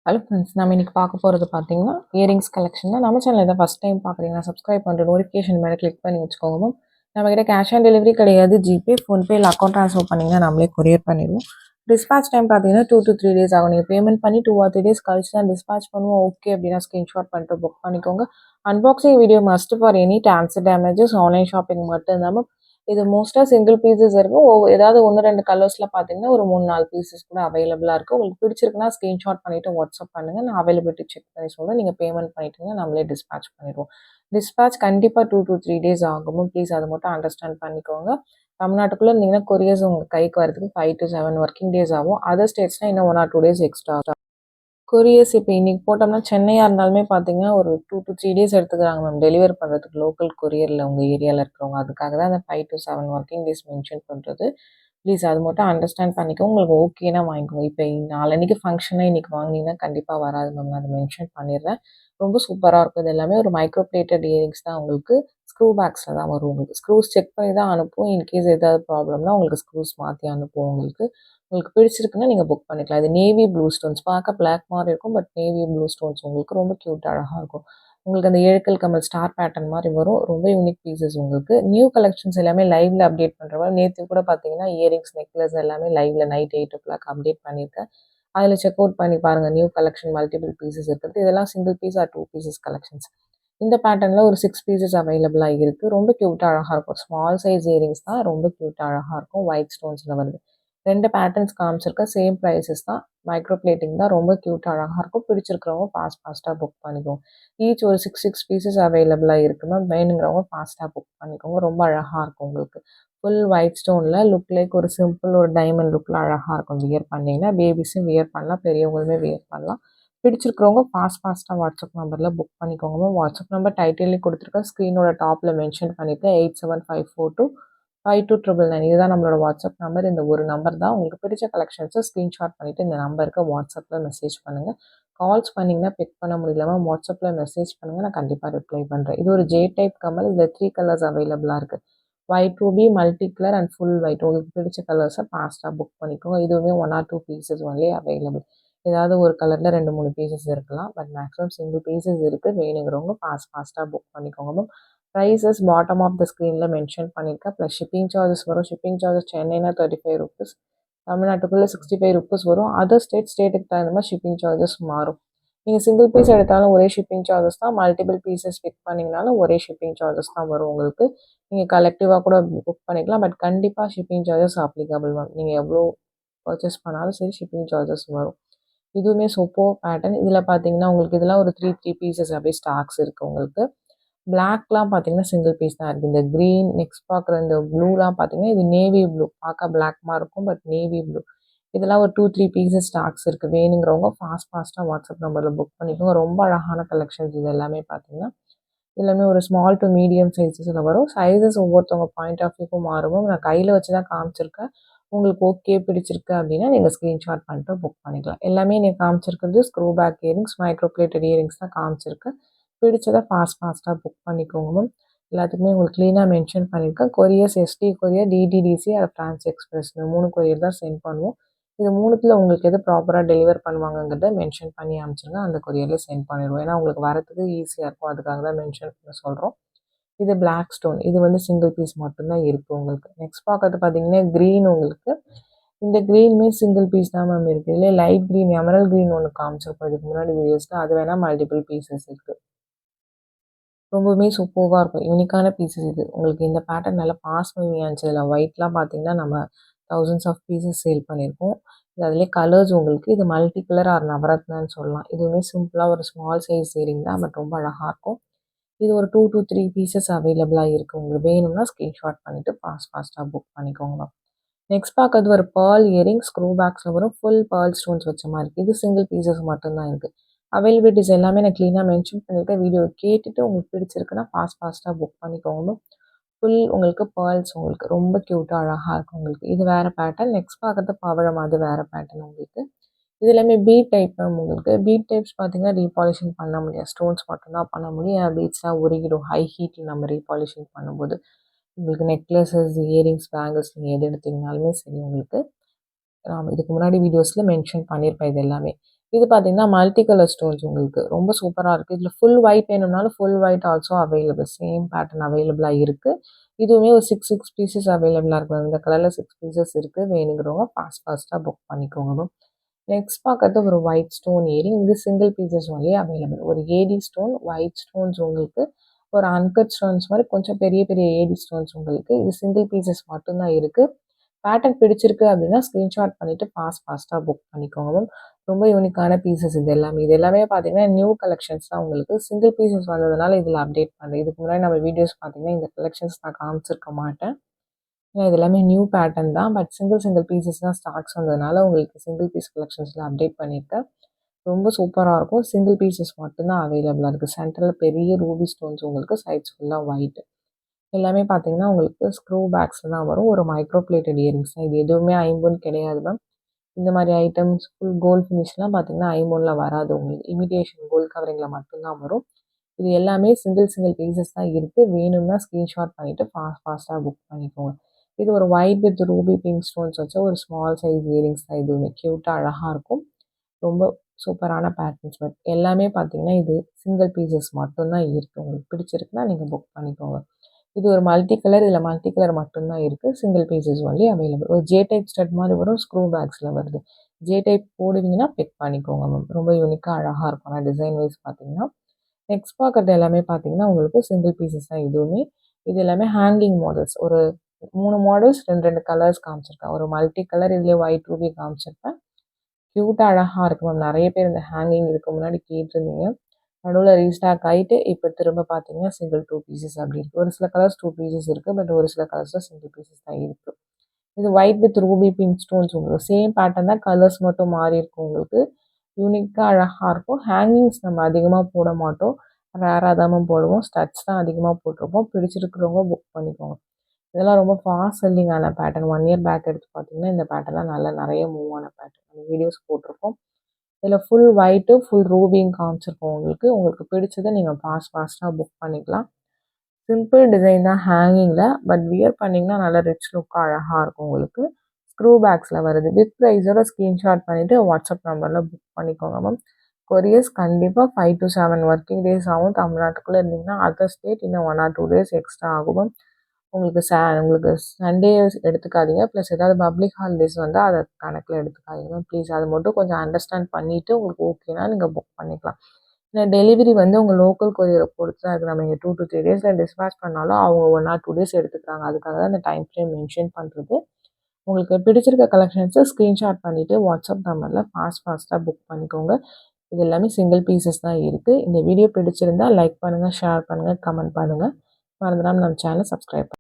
Hello friends, நம்ம இன்னைக்கு பார்க்க போகிறது பார்த்தீங்கன்னா இயரிங்ஸ் கலெக்ஷன் தான். நம்ம சேனல் இதை ஃபஸ்ட் டைம் பார்க்குறீங்கன்னா சப்ஸ்கிரைப் பண்ணுற நோட்டிஃபிகேஷன் மேலே கிளிக் பண்ணி வச்சுக்கோங்க. நம்மக்கிட்ட கேஷ் ஆன் டெலிவரி கிடையாது. ஜிபே, ஃபோன்பே இல்லை அக்கௌண்ட் ட்ரான்ஸ்ஃபர் பண்ணிங்கன்னா நம்மளே கொரியர் பண்ணிடுவோம். டிஸ்பேச் டைம் பார்த்தீங்கன்னா 2 to 3 days ஆகும். நீங்கள் பேமெண்ட் பண்ணி 2 or 3 days கழிச்சு தான் டிஸ்பேச் பண்ணுவோம். ஓகே அப்படின்னா ஸ்க்ரீன்ஷாட் பண்ணிட்டு புக் பண்ணிக்கோங்க. Unboxing video must for any dancer damages. Online shopping மட்டும் இல்லாமல் இது மோஸ்ட்டாக சிங்கிள் பீசஸ் இருக்கும். ஏதாவது 1-2 கலர்ஸில் பார்த்தீங்கன்னா ஒரு 3-4 பீசஸ் கூட அவைலபிளாக இருக்குது. உங்களுக்கு பிடிச்சிருக்குன்னா ஸ்க்ரீன்ஷாட் பண்ணிவிட்டு வாட்ஸ்அப் பண்ணுங்கள். நான் அவைலபிலிட்டி செக் பண்ணி சொல்கிறேன். நீங்கள் பேமெண்ட் பண்ணிட்டீங்கன்னா நம்மளே டிஸ்பேச் பண்ணிடுவோம். டிஸ்பேச் கண்டிப்பாக 2 to 3 days ஆகும். ப்ளீஸ் அதை மட்டும் அண்டர்ஸ்டாண்ட் பண்ணிக்கோங்க. தமிழ்நாட்டுக்குள்ளே இருந்தீங்கன்னா கொரியர்ஸ் உங்கள் கைக்கு வரதுக்கு 5 to 7 ஒர்க்கிங் டேஸ் ஆகும். அதர் ஸ்டேட்ஸ்னால் இன்னும் 1 or 2 days எக்ஸ்ட்ரா. கொரியர்ஸ் இப்போ இன்றைக்கி போட்டோம்னா சென்னையாக இருந்தாலுமே பார்த்தீங்கன்னா ஒரு 2 to 3 days எடுத்துக்கிறாங்க மேம் டெலிவர் பண்ணுறதுக்கு. லோக்கல் கொரியரில் உங்கள் ஏரியாவில் இருக்கிறவங்க அதுக்காக தான் அந்த 5 to 7 ஒர்க்கிங் டேஸ் மென்ஷன் பண்ணுறது. ப்ளீஸ் அது மட்டும் அண்டர்ஸ்டாண்ட் பண்ணிக்கோங்க. உங்களுக்கு ஓகேனா வாங்கிக்கோங்க. இப்போ நாளன்னைக்கு ஃபங்க்ஷனாக இன்றைக்கி வாங்கினீங்கன்னா கண்டிப்பாக வராது மேம். நான் அதை மென்ஷன் பண்ணிடுறேன். ரொம்ப சூப்பராக இருக்கும். இது எல்லாமே ஒரு மைக்ரோ பிளேட்டட் இயரிங்ஸ் தான். உங்களுக்கு ஸ்க்ரூ பேக்ஸில் தான் வரும். உங்களுக்கு ஸ்க்ரூஸ் செக் பண்ணி தான் அனுப்புவோம். இன்கேஸ் ஏதாவது ப்ராப்ளம்னா உங்களுக்கு ஸ்க்ரூஸ் மாற்றி அனுப்புவோம். உங்களுக்கு பிடிச்சிருக்குன்னா நீங்கள் புக் பண்ணிக்கலாம். இது நேவி ப்ளூ ஸ்டோன்ஸ், பார்க்க பிளாக் மாதிரி இருக்கும். பட் நேவி ப்ளூ ஸ்டோன்ஸ் உங்களுக்கு ரொம்ப க்யூட் அழகாக இருக்கும். உங்களுக்கு அந்த ஏழுக்கல் கமல் ஸ்டார் பேட்டர்ன் மாதிரி வரும். ரொம்ப யூனிக் பீசஸ். உங்களுக்கு நியூ கலெக்ஷன்ஸ் எல்லாமே லைவ்ல அப்டேட் பண்ணுற மாதிரி. நேற்று கூட பார்த்தீங்கன்னா இயரிங்ஸ், நெக்லஸ் எல்லாமே லைவ்ல நைட் 8 o'clock அப்டேட் பண்ணியிருக்கேன். அதில் செக் அவுட் பண்ணி பாருங்கள். நியூ கலெக்ஷன் மல்டிபிள் பீசஸ் இருக்குது. இதெல்லாம் single piece or 2 pieces collections. இந்த பேட்டர்னில் ஒரு 6 pieces அவைலபிளாக இருக்குது. ரொம்ப க்யூட்டாக அழகாக இருக்கும். ஸ்மால் சைஸ் இயரிங்ஸ் தான். ரொம்ப க்யூட்டாக அழகாக இருக்கும். ஒயிட் ஸ்டோன்ஸில் வருது. 2 பேட்டர்ன்ஸ் காமிச்சிருக்கேன். சேம் ப்ரைஸஸ் தான். மைக்ரோ பிளேட்டிங் தான். ரொம்ப க்யூட்டாக அழகாக இருக்கும். பிடிச்சிருக்கிறவங்க ஃபாஸ்ட்டாக புக் பண்ணிக்கோங்க. ஈச் ஒரு 6 pieces அவைலபிளாக இருக்குது மேம். வேணுங்கிறவங்க ஃபாஸ்ட்டாக புக் பண்ணிக்கோங்க. ரொம்ப அழகாக இருக்கும். உங்களுக்கு ஃபுல் ஒயிட் ஸ்டோனில் லுக் லைக் ஒரு சிம்பிள் ஒரு டைமண்ட் லுக்கில் அழகாக இருக்கும். வியர் பண்ணிங்கன்னா பேபிஸும் வியர் பண்ணலாம், பெரியவங்களுமே வியர் பண்ணலாம். பிடிச்சிருக்கிறவங்க ஃபாஸ்ட்டாக வாட்ஸ்அப் நம்பரில் புக் பண்ணிக்கோங்க மேம். வாட்ஸ்அப் நம்பர் டைட்டிலே கொடுத்துருக்கேன். ஸ்க்ரீனோட டாப்பில் மென்ஷன் பண்ணியிருக்கேன். 8754252999. இதுதான் நம்மளோட வாட்ஸ்அப் நம்பர். இந்த ஒரு நம்பர் தான். உங்களுக்கு பிடிச்ச கலெக்ஷன்ஸை ஸ்க்ரீன்ஷாட் பண்ணிவிட்டு இந்த நம்பருக்கு வாட்ஸ்அப்பில் மெசேஜ் பண்ணுங்கள். கால்ஸ் பண்ணிங்கன்னா பிக் பண்ண முடியலாமல் வாட்ஸ்அப்பில் மெசேஜ் பண்ணுங்கள். நான் கண்டிப்பாக ரிப்ளை பண்ணுறேன். இது ஒரு ஜே டைப் கமல். இதில் 3 கலர்ஸ் அவைலபிளாக இருக்குது. White Ruby, multi colour and full white. உங்களுக்கு பிடிச்ச கலர்ஸை ஃபாஸ்ட்டாக புக் பண்ணிக்கோங்க. இதுவுமே 1 or 2 pieces ஒன்லி அவைலபிள். ஏதாவது ஒரு கலரில் 2-3 பீசஸ் இருக்கலாம். பட் மேக்ஸிமம் சிங்கிள் பீசஸ் இருக்குது. வேணுங்கிறவங்க ஃபாஸ்ட்டாக புக் பண்ணிக்கோங்க ma'am. Prices bottom of the ஸ்க்ரீனில் மென்ஷன் பண்ணியிருக்கேன். ப்ளஸ் ஷிப்பிங் சார்ஜஸ் வரும். ஷிப்பிங் சார்ஜஸ் சென்னைனா 35 rupees, தமிழ்நாட்டுக்குள்ளே 65 rupees வரும். அதர் ஸ்டேட்டுக்கு தகுந்த மாதிரி ஷிப்பிங் சார்ஜஸ் மாறும். நீங்கள் சிங்கிள் பீஸ் எடுத்தாலும் ஒரே ஷிப்பிங் சார்ஜஸ் தான். மல்டிபிள் பீசஸ் பிக் பண்ணிங்கனாலும் ஒரே ஷிப்பிங் சார்ஜஸ் தான் வரும் உங்களுக்கு. நீங்கள் கலெக்டிவாக கூட புக் பண்ணிக்கலாம். பட் கண்டிப்பாக ஷிப்பிங் சார்ஜஸ் அப்ளிகபிள் மேம். நீங்கள் எவ்வளோ பர்ச்சேஸ் பண்ணாலும் சரி ஷிப்பிங் சார்ஜஸ் வரும். இதுவுமே சூப்பர் பேட்டர்ன். இதில் பார்த்தீங்கன்னா உங்களுக்கு இதெல்லாம் ஒரு 3 pieces அப்படியே ஸ்டாக்ஸ் இருக்குது உங்களுக்கு. பிளாக்லாம் பார்த்தீங்கன்னா சிங்கிள் பீஸ் தான் இருக்குது. இந்த க்ரீன் நெக்ஸ்ட் பார்க்குற இந்த ப்ளூலாம் பார்த்தீங்கன்னா இது நேவி ப்ளூ. பார்க்க பிளாக் மாதிரி இருக்கும். But navy blue. இதெல்லாம் ஒரு 2-3 pieces ஸ்டாக்ஸ் இருக்குது. வேணுங்கிறவங்க ஃபாஸ்ட்டாக வாட்ஸ்அப் நம்பரில் புக் பண்ணிக்கோங்க. ரொம்ப அழகான கலெக்ஷன்ஸ் இது எல்லாமே பார்த்தீங்கன்னா. எல்லாமே ஒரு ஸ்மால் டு மீடியம் சைஸஸில் வரும். சைஸஸ் ஒவ்வொருத்தவங்க பாயிண்ட் ஆஃப் வியூக்கும் மாறும். நான் கையில் வச்சு தான் காமிச்சிருக்கேன். உங்களுக்கு ஓகே பிடிச்சிருக்கு அப்படின்னா நீங்கள் ஸ்க்ரீன்ஷாட் பண்ணிட்டு புக் பண்ணிக்கலாம். எல்லாமே நீங்கள் காமிச்சிருக்கிறது screw back earrings, micro plated earrings தான் காமிச்சிருக்கேன். பிடிச்சதை ஃபாஸ்ட்டாக புக் பண்ணிக்கோங்க மேம். எல்லாத்துக்குமே உங்களுக்கு க்ளீனாக மென்ஷன் பண்ணியிருக்கேன். Couriers ST courier, DTDC or Franch Express. இந்த 3 கொரியர் தான் சென்ட் பண்ணுவோம். இது 3த்தில் உங்களுக்கு எது ப்ராப்பராக டெலிவர் பண்ணுவாங்கங்கிறத மென்ஷன் பண்ணி அனுப்பிச்சிருங்க. அந்த கொரியரில் சென்ட் பண்ணிடுவோம். ஏன்னா உங்களுக்கு வரதுக்கு ஈஸியாக இருக்கும். அதுக்காக தான் மென்ஷன் பண்ண சொல்கிறோம். இது பிளாக் ஸ்டோன். இது வந்து சிங்கிள் பீஸ் மட்டும்தான் இருக்குது உங்களுக்கு. நெக்ஸ்ட் பார்க்கறது பார்த்தீங்கன்னா க்ரீன். உங்களுக்கு இந்த க்ரீனுமே சிங்கிள் பீஸ் தான் மேம் இருக்குது. இல்லை லைட் க்ரீன், எமரல் க்ரீன் ஒன்று காமிச்சிருப்போம் இதுக்கு முன்னாடி வீடியோஸில். அது வேணால் மல்டிபிள் பீசஸ் இருக்குது. ரொம்பவுமே சூப்பராக இருக்கும். யூனிக்கான பீசஸ் இது. உங்களுக்கு இந்த பேட்டர்ன் நல்லா பாஸ் மூவியாச்சு. இதில் ஒயிட்லாம் பார்த்தீங்கன்னா நம்ம தௌசண்ட்ஸ் ஆஃப் பீசஸ் சேல் பண்ணியிருக்கோம். இது அதிலே கலர்ஸ் உங்களுக்கு. இது மல்டி கலர் ஆர் நவரத்னான்னு சொல்லலாம். இதுவுமே சிம்பிளாக ஒரு ஸ்மால் சைஸ் இயரிங் தான். பட் ரொம்ப அழகாக இருக்கும். இது ஒரு 2 to 3 pieces அவைலபிளாக இருக்குது. உங்களுக்கு வேணும்னா ஸ்க்ரீன்ஷாட் பண்ணிவிட்டு ஃபாஸ்ட்டாக புக் பண்ணிக்கோங்க. நெக்ஸ்ட் பார்க்கறது ஒரு பேர்ல் இயரிங். ஸ்க்ரூ பேக்ஸில் வரும். ஃபுல் பேர்ல் ஸ்டோன்ஸ் வச்ச மாதிரி இருக்குது. இது சிங்கிள் பீசஸ் மட்டும்தான் இருக்குது. அவைலபிலிட்டிஸ் எல்லாமே நான் க்ளீனாக மென்ஷன் பண்ணியிருக்கேன். வீடியோ கேட்டுட்டு உங்களுக்கு பிடிச்சிருக்குன்னா ஃபாஸ்ட்டாக புக் பண்ணிக்கோங்க. ஃபுல் உங்களுக்கு பேர்ல்ஸ் உங்களுக்கு ரொம்ப க்யூட்டாக அழகாக இருக்கும் உங்களுக்கு. இது வேறு பேட்டர்ன். நெக்ஸ்ட் பார்க்குறது பவழம். அது வேறு பேட்டர்ன் உங்களுக்கு. இது எல்லாமே பீட் டைப் தான் உங்களுக்கு. பீட் டைப்ஸ் பார்த்தீங்கன்னா ரீபாலிஷிங் பண்ண முடியாது. ஸ்டோன்ஸ் மட்டும்தான் பண்ண முடியும். ஏன்னா பீட்ஸ்லாம் உருகிடும் ஹை ஹீட்டில் நம்ம ரீபாலிஷிங் பண்ணும்போது. உங்களுக்கு நெக்லஸஸ், இயரிங்ஸ், பேங்கிள்ஸ் நீங்கள் எது எடுத்தீங்கனாலுமே சரி உங்களுக்கு. இதுக்கு முன்னாடி வீடியோஸில் மென்ஷன் பண்ணியிருப்பேன் இது எல்லாமே. இது பார்த்தீங்கன்னா, மல்டி கலர் ஸ்டோன்ஸ் உங்களுக்கு. ரொம்ப சூப்பரா இருக்கு. இதில ஃபுல் ஒயிட் வேணும்னாலும் full white also available. Same pattern அவைலபிளா இருக்கு. இதுவுமே ஒரு 6 பீசஸ் அவைலபிளா இருக்கு. இந்த கலர்ல 6 பீசஸ் இருக்கு. வேணுங்கிறவங்க ஃபாஸ்ட்டா புக் பண்ணிக்கோங்க மேம். நெக்ஸ்ட் பார்க்கறது ஒரு ஒயிட் ஸ்டோன் இயரிங். இது சிங்கிள் பீசஸ் ஒன்லி அவைலபிள். ஒரு ஏடி ஸ்டோன், ஒயிட் ஸ்டோன்ஸ் உங்களுக்கு. ஒரு அன்கட் ஸ்டோன்ஸ் மாரி கொஞ்சம் பெரிய பெரிய ஏடி ஸ்டோன்ஸ் உங்களுக்கு. இது சிங்கிள் பீசஸ் மட்டும் தான் இருக்கு. பேட்டர்ன் பிடிச்சிருக்கு அப்படின்னா ஸ்க்ரீன்ஷாட் பண்ணிவிட்டு ஃபாஸ்ட்டாக புக் பண்ணிக்கோங்க மேம். ரொம்ப யூனிக்கான பீசஸ் இது எல்லாமே. இது எல்லாமே பார்த்தீங்கன்னா நியூ கலெக்ஷன்ஸ் தான் உங்களுக்கு. சிங்கிள் பீசஸ் வந்ததுனால இதில் அப்டேட் பண்ணுறேன். இதுக்கு முன்னாடி நம்ம வீடியோஸ் பார்த்தீங்கன்னா இந்த கலெக்ஷன்ஸ் நான் காமிச்சிருக்க மாட்டேன். ஏன்னா இது எல்லாமே நியூ பேட்டர்ன் தான். பட் சிங்கிள் பீசஸ் தான் ஸ்டாக்ஸ் வந்ததுனால உங்களுக்கு சிங்கிள் பீஸ் கலெக்ஷன்ஸில் அப்டேட் பண்ணியிருக்கேன். ரொம்ப சூப்பராக இருக்கும். சிங்கிள் பீசஸ் மட்டும்தான் அவைலபிளாக இருக்குது. சென்டரில் பெரிய ரூபி ஸ்டோன்ஸ் உங்களுக்கு, சைட்ஸ் ஃபுல்லாக ஒயிட். எல்லாமே பார்த்தீங்கன்னா உங்களுக்கு ஸ்க்ரூ பேக்ஸில் தான் வரும். ஒரு மைக்ரோ பிளேட்டட் இயரிங்ஸ் தான். இது எதுவுமே ஐம்பொன் கிடையாது மேம். இந்த மாதிரி ஐட்டம்ஸ் ஃபுல் கோல்ட் ஃபினிஷ்லாம் பார்த்தீங்கன்னா ஐம்பொனில் வராது உங்களுக்கு. இமிடேஷன் கோல்ட் கவரிங்கில் மட்டும்தான் வரும். இது எல்லாமே சிங்கிள் பீசஸ் தான் இருக்குது. வேணும்னா ஸ்க்ரீன்ஷாட் பண்ணிவிட்டு ஃபாஸ்ட்டாக புக் பண்ணிக்கோங்க. இது ஒரு white with Ruby pink stones வச்ச ஒரு ஸ்மால் சைஸ் இயரிங்ஸ் தான். இதுவுமே க்யூட்டாக அழகாக இருக்கும். ரொம்ப சூப்பரான பேட்டர்ன்ஸ். பட் எல்லாமே பார்த்தீங்கன்னா இது சிங்கிள் பீசஸ் மட்டும்தான் இருக்குது. உங்களுக்கு பிடிச்சிருக்குன்னா நீங்கள் புக் பண்ணிக்கோங்க. இது ஒரு மல்டி கலர். இதில் மல்டி கலர் மட்டும்தான் இருக்குது. Single pieces only available. ஒரு ஜே டைப் ஸ்டட் மாதிரி வரும். ஸ்க்ரூ பேக்ஸில் வருது. ஜே டைப் போடுவீங்கன்னா பிக் பண்ணிக்கோங்க மேம். ரொம்ப யூனிக்காக அழகாக இருக்கும். ஆனால் டிசைன் வைஸ் பார்த்தீங்கன்னா நெக்ஸ்ட் பார்க்குறது எல்லாமே பார்த்தீங்கன்னா உங்களுக்கு சிங்கிள் பீசஸ் தான் இதுவுமே. இது எல்லாமே ஹேங்கிங் மாடல்ஸ். ஒரு 3 மாடல்ஸ் 2 கலர்ஸ் காமிச்சிருக்கேன். ஒரு மல்டி கலர் இதுலேயே ஒயிட் ரூபி காமிச்சிருப்பேன். க்யூட்டாக அழகாக இருக்கும் மேம். நிறைய பேர் இந்த ஹேங்கிங் இதுக்கு முன்னாடி கேட்டிருந்தீங்க. நடுவில் ரீஸ்டாக் ஆகிட்டு இப்போ திரும்ப பார்த்தீங்கன்னா சிங்கிள் 2 பீசஸ் அப்படி இருக்குது. ஒரு சில கலர்ஸ் 2 பீசஸ் இருக்குது. பட் ஒரு சில கலர்ஸில் சிங்கிள் பீசஸ் தான் இருக்குது. இது white with Ruby pink stones உங்களுக்கு. சேம் பேட்டர்ன் தான், கலர்ஸ் மட்டும் மாறி இருக்கும் உங்களுக்கு. யூனிக்காக அழகாக இருக்கும். ஹேங்கிங்ஸ் நம்ம அதிகமாக போட மாட்டோம். ரேராக தான் போடுவோம். ஸ்டட்ஸ் தான் அதிகமாக போட்டிருப்போம். பிடிச்சிருக்கிறவங்க புக் பண்ணிக்கோங்க. இதெல்லாம் ரொம்ப ஃபாஸ்ட் செல்லிங்கான பேட்டர்ன். 1 இயர் பேக் எடுத்து பார்த்தீங்கன்னா இந்த பேட்டர்ன்லாம் நிறைய மூவ் ஆன பேட்டர்ன். அந்த வீடியோஸ் போட்டிருக்கோம். இதில் ஃபுல் ஒயிட்டு ஃபுல் ரூபியும் காமிச்சிருக்கோம் உங்களுக்கு. உங்களுக்கு பிடிச்சதை நீங்கள் ஃபாஸ்ட்டாக புக் பண்ணிக்கலாம். சிம்பிள் டிசைன் தான் ஹேங்கிங்கில். பட் வியர் பண்ணிங்கன்னா நல்லா ரிச் லுக்காக அழகாக இருக்கும் உங்களுக்கு. ஸ்க்ரூ பேக்ஸில் வருது. வித் ப்ரைஸோட ஸ்க்ரீன்ஷாட் பண்ணிவிட்டு வாட்ஸ்அப் நம்பரில் புக் பண்ணிக்கோங்க மேம். கொரியர்ஸ் கண்டிப்பாக 5 to 7 ஒர்க்கிங் டேஸ் ஆகும். தமிழ்நாட்டுக்குள்ளே இருந்தீங்கன்னா அதர் ஸ்டேட் இன்னும் 1 or 2 days எக்ஸ்ட்ரா ஆகும் மேம். உங்களுக்கு சண்டே எடுத்துக்காதீங்க. ப்ளஸ் ஏதாவது பப்ளிக் ஹாலிடேஸ் வந்தால் அதை கணக்கில் எடுத்துக்காதீங்க மேம். ப்ளீஸ் அது மட்டும் கொஞ்சம் அண்டர்ஸ்டாண்ட் பண்ணிவிட்டு உங்களுக்கு ஓகேனா நீங்கள் புக் பண்ணிக்கலாம். ஏன்னா டெலிவரி வந்து உங்கள் லோக்கல் கொரியரை பொறுத்து தான் இருக்குது. நம்ம இங்கே 2 to 3 days டிஸ்பேச் பண்ணாலும் அவங்க 1 or 2 days எடுத்துக்கிறாங்க. அதுக்காக தான் இந்த டைம் ஃப்ரேம் மென்ஷன் பண்ணுறது. உங்களுக்கு பிடிச்சிருக்க கலெக்ஷன்ஸை ஸ்க்ரீன்ஷாட் பண்ணிவிட்டு வாட்ஸ்அப் நம்பரில் ஃபாஸ்ட்டாக புக் பண்ணிக்கோங்க. இது எல்லாமே சிங்கிள் பீசஸ் தான் இருக்குது. இந்த வீடியோ பிடிச்சிருந்தால் லைக் பண்ணுங்கள், ஷேர் பண்ணுங்கள், கமெண்ட் பண்ணுங்கள். மறந்துடாமல் நம்ம சேனலை சப்ஸ்கிரைப்